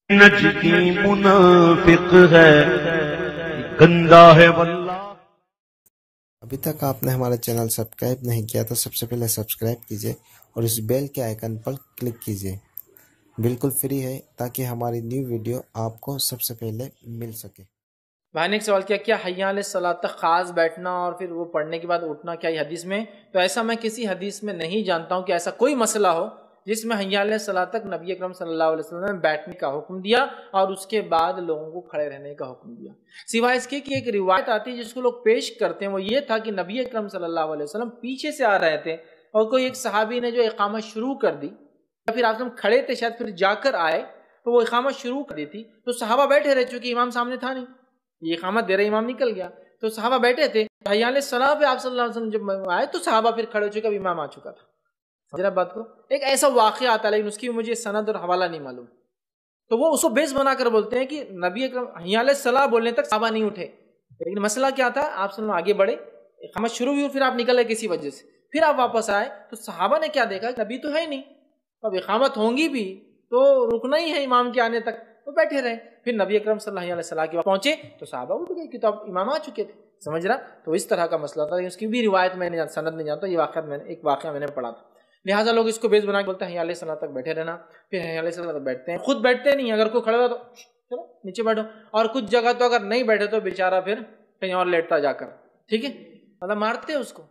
نجدی منافق ہے گندا ہے واللہ۔ ابھی تک آپ نے ہمارا چینل سبسکرائب نہیں کیا تو سب سے پہلے سبسکرائب کیجئے اور اس بیل کے آئیکن پر کلک کیجئے، بالکل فری ہے تاکہ ہماری نیو ویڈیو آپ کو سب سے پہلے مل سکے۔ بھائی نے ایک سوال کیا، کیا حی علی الصلاۃ تک خاص بیٹھنا اور پھر وہ پڑھنے کے بعد اٹھنا کیا یہ حدیث میں؟ تو ایسا میں کسی حدیث میں نہیں جانتا ہوں کہ ایسا کوئی مسئلہ ہو جس میں حی علی الصلاۃ تک نبی اکرم صلی اللہ علیہ وسلم نے بیٹھنے کا حکم دیا اور اس کے بعد لوگوں کو کھڑے رہنے کا حکم دیا، سوائے اس کے کہ ایک روایت آتی ہے جس کو لوگ پیش کرتے ہیں، وہ یہ تھا کہ نبی اکرم صلی اللہ علیہ وسلم پیچھے سے آ رہے تھے اور کوئی ایک صحابی نے جو اقامت شروع کر دی یا پھر آپ کھڑے تھے شاید پھر جا کر آئے تو وہ اقامت شروع کر دی تھی تو صحابہ بیٹھے رہ چونکہ امام سامنے تھا نہیں، یہ اقامت دے رہے امام نکل گیا تو صحابہ بیٹھے تھے، حی علی الصلاۃ پہ آپ صلی اللہ علیہ وسلم جب آئے تو صحابہ پھر کھڑے ہو چکے، اب امام آ چکا تھا۔ سمجھ بات کو؟ ایک ایسا واقعہ آتا ہے لیکن اس کی مجھے سند اور حوالہ نہیں معلوم، تو وہ اس کو بیس بنا کر بولتے ہیں کہ نبی اکرم حی علی الصلاۃ بولنے تک صحابہ نہیں اٹھے، لیکن مسئلہ کیا تھا، آپ صلی اللہ علیہ وسلم آگے بڑھے، اقامت شروع ہوئی اور پھر آپ نکلے کسی وجہ سے، پھر آپ واپس آئے تو صحابہ نے کیا دیکھا کہ نبی تو ہے ہی نہیں، اب اقامت ہوں گی بھی تو رکنا ہی ہے امام کے آنے تک، تو بیٹھے رہے، پھر نبی اکرم صلی اللہ علیہ وسلم کے پہنچے تو صحابہ اٹھ گئے کہ تو اب امام آ چکے تھے، سمجھ رہا؟ تو اس طرح کا مسئلہ تھا، اس کی بھی روایت میں نے سند نہیں جانتا، یہ واقعہ میں نے پڑھا تھا، لہٰذا لوگ اس کو بیس بنا کے بولتے ہیں حی علیہ الصلاۃ تک بیٹھے رہنا، پھر حی علیہ الصلاۃ تک بیٹھتے ہیں، خود بیٹھتے نہیں، اگر کوئی کھڑا ہوا تو چلو نیچے بیٹھو، اور کچھ جگہ تو اگر نہیں بیٹھے تو بیچارہ پھر کہیں اور لیٹتا جا کر، ٹھیک ہے، مطلب مارتے ہیں اس کو،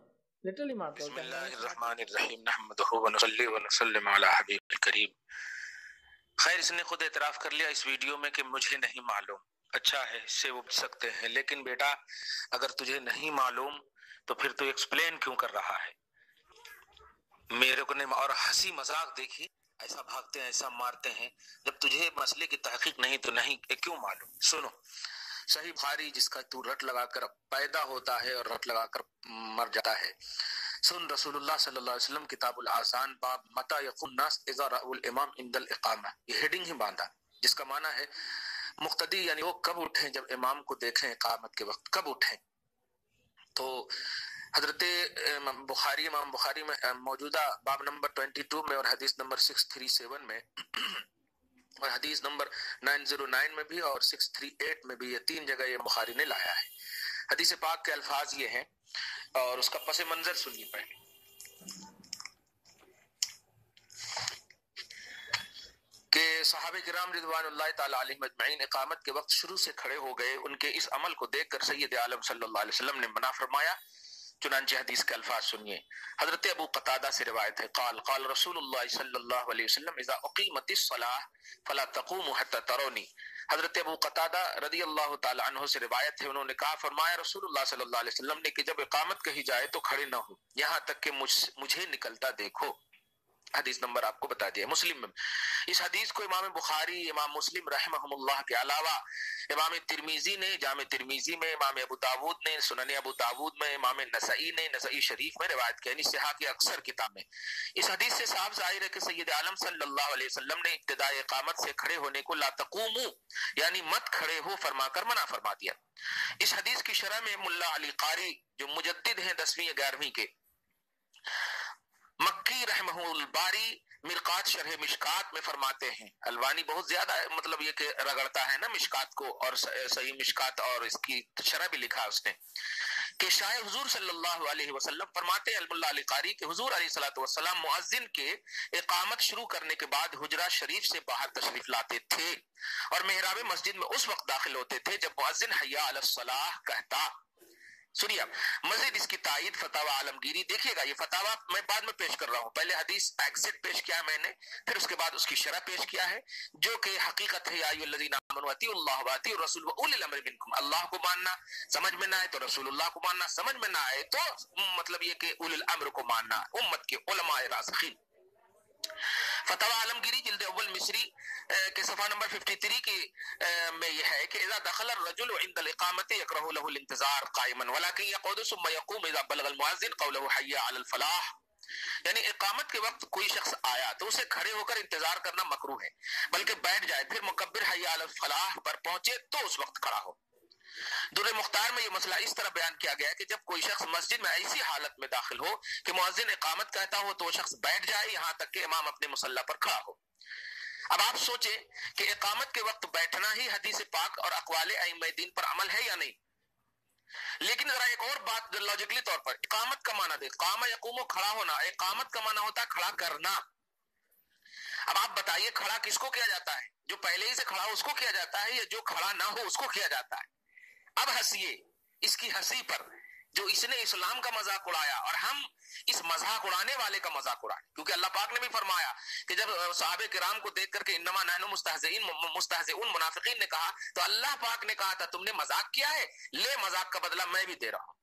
لٹرلی مارتے ہیں۔ بسم اللہ الرحمن الرحیم نحمدہ ونصلی ونسلم علی حبیب الکریم۔ خیر اس نے خود اعتراف کر لیا اس ویڈیو میں کہ مجھے نہیں معلوم، اچھا ہے اس سے وہ بچ سکتے ہیں، لیکن بیٹا اگر تجھے نہیں معلوم تو پھر تو ایکسپلین کیوں کر رہا ہے؟ میرے کو نہیں، اور ہنسی مذاق دیکھی، ایسا بھاگتے ہیں ایسا مارتے ہیں، جب تجھے مسئلے کی تحقیق نہیں تو نہیں کیوں معلوم؟ سنو صحیح بخاری جس کا تو رٹ لگا کر پیدا ہوتا ہے اور رٹ لگا کر مر جاتا ہے، سن رسول اللہ صلی اللہ علیہ وسلم کتاب الاذان باب متى يقوم الناس اذا رأوا الامام عند الاقامہ، یہ ہیڈنگ ہی باندھا جس کا معنی ہے مقتدی یعنی وہ کب اٹھیں جب امام کو دیکھیں اقامت کے وقت، کب اٹھیں؟ تو حضرت امام بخاری میں موجودہ باب نمبر 22 میں اور حدیث نمبر 637 میں اور حدیث نمبر 909 میں بھی اور 638 میں بھی، یہ تین جگہ یہ بخاری نے لایا ہے۔ حدیث پاک کے الفاظ یہ ہیں اور اس کا پس منظر سنیے پہلے کہ صحابہ کرام رضوان اللہ تعالی علیہم اجمعین اقامت کے وقت شروع سے کھڑے ہو گئے، ان کے اس عمل کو دیکھ کر سید عالم صلی اللہ علیہ وسلم نے منع فرمایا، چنانچہ حدیث کے الفاظ سنیے۔ حضرت ابو قتادہ سے روایت ہے قال قال رسول اللہ صلی اللہ علیہ وسلم اذا اقیمت الصلاۃ فلا تقوموا حتى ترونی، حضرت ابو قتادہ رضی اللہ تعالی عنہ سے روایت ہے، انہوں نے کہا فرمایا رسول اللہ صلی اللہ علیہ وسلم نے کہ جب اقامت کہی جائے تو کھڑے نہ ہو یہاں تک کہ مجھے نکلتا دیکھو، حدیث نمبر آپ کو بتا دیا مسلم میں۔ اس حدیث کو امام بخاری، امام مسلم رحمہم اللہ کے علاوہ امام ترمیزی نے جامع ترمیزی میں، امام ابو داود نے سنن ابو داود میں، امام نسائی نے نسائی شریف میں روایت کیا، یعنی صحاح کی اکثر کتاب میں۔ اس حدیث سے صاف ظاہر ہے کہ سید عالم صلی اللہ علیہ وسلم نے ابتداء اقامت سے کھڑے ہونے کو لا تقوموا یعنی مت کھڑے ہو فرما کر منع فرما دیا۔ اس حدیث کی شرح میں ملا علی قاری جو مجدد ہیں 10ویں 11ویں کے، مکی رحمہ الباری مرقات شرح مشکات میں فرماتے ہیں، الوانی بہت زیادہ مطلب یہ کہ رگڑتا ہے نا مشکات کو، اور صحیح مشکات اور اس کی شرح بھی لکھا اس نے کہ شاید حضور صلی اللہ علیہ وسلم فرماتے ہیں اللہ علی قاری کہ حضور علیہ الصلوۃ والسلام مؤذن کے اقامت شروع کرنے کے بعد حجرہ شریف سے باہر تشریف لاتے تھے اور محراب مسجد میں اس وقت داخل ہوتے تھے جب مؤذن حی علی الصلاۃ کہتا۔ سنیے اب مزید اس کی تائید فتاوی عالمگیری، دیکھیے گا یہ فتاوی میں بعد میں پیش کر رہا ہوں، پہلے حدیث ایگزٹ پیش کیا ہے میں نے، پھر اس کے بعد اس کی شرح پیش کیا ہے جو کہ حقیقت ہے، یا ایھا الذین آمنوا اطیعوا اللہ واطیعوا الرسول واولی الامر منکم، اللہ کو ماننا سمجھ میں نہ آئے تو رسول اللہ کو ماننا، سمجھ میں نہ آئے تو مطلب یہ کہ اولی الامر کو ماننا، امت کے علماء راسخین۔ فتاوی عالمگیری جلد اول مصری کے صفحہ نمبر 53 کی میں یہ ہے کہ اذا دخل الرجل عند الاقامت يكره له الانتظار قائما ولكن يقعد ثم يقوم اذا بلغ المؤذن قوله حي على الفلاح، یعنی اقامت کے وقت کوئی شخص آیا تو اسے کھڑے ہو کر انتظار کرنا مکروہ ہے، بلکہ بیٹھ جائے پھر مکبر حی علی الفلاح پر پہنچے تو اس وقت کھڑا ہو۔ در مختار میں یہ مسئلہ اس طرح بیان کیا گیا ہے کہ جب کوئی شخص مسجد میں ایسی حالت میں داخل ہو کہ مؤذن اقامت کہتا ہو تو وہ شخص بیٹھ جائے یہاں تک کہ امام اپنے مصلی پر کھڑا ہو۔ اب آپ سوچیں کہ اقامت کے وقت بیٹھنا ہی حدیث پاک اور اقوال ائمہ دین پر عمل ہے یا نہیں؟ لیکن ذرا ایک اور بات لاجیکلی طور پر، اقامت کا معنی دے، قام یقوم کھڑا ہونا، اقامت کا معنی ہوتا ہے کھڑا کرنا۔ اب آپ بتائیے کھڑا کس کو کیا جاتا ہے؟ جو پہلے ہی سے کھڑا ہو اس کو کیا جاتا ہے، یا جو کھڑا نہ ہو اس کو کیا جاتا ہے؟ اب ہنسیے اس کی ہنسی پر جو اس نے اسلام کا مذاق اڑایا، اور ہم اس مذاق اڑانے والے کا مذاق اڑائیں، کیونکہ اللہ پاک نے بھی فرمایا کہ جب صحابہ کرام کو دیکھ کر کے انما نحن مستہزئون منافقین نے کہا تو اللہ پاک نے کہا تھا تم نے مذاق کیا ہے، لے مذاق کا بدلہ میں بھی دے رہا ہوں،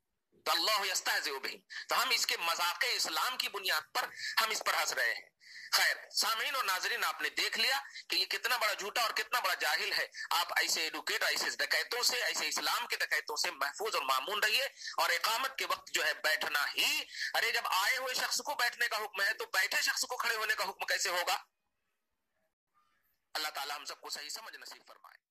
تو اللہ یستہزئ بہم، تو ہم اس کے مذاق اسلام کی بنیاد پر ہم اس پر ہنس رہے ہیں۔ خیر سامعین اور ناظرین، آپ نے دیکھ لیا کہ یہ کتنا بڑا جھوٹا اور کتنا بڑا جاہل ہے۔ آپ ایسے ایڈوکیٹ، ایسے ڈکیتوں سے، ایسے اسلام کے ڈکیتوں سے محفوظ اور مامون رہیے، اور اقامت کے وقت جو ہے بیٹھنا ہی، ارے جب آئے ہوئے شخص کو بیٹھنے کا حکم ہے تو بیٹھے شخص کو کھڑے ہونے کا حکم کیسے ہوگا؟ اللہ تعالی ہم سب کو صحیح سمجھ نصیب فرمائے۔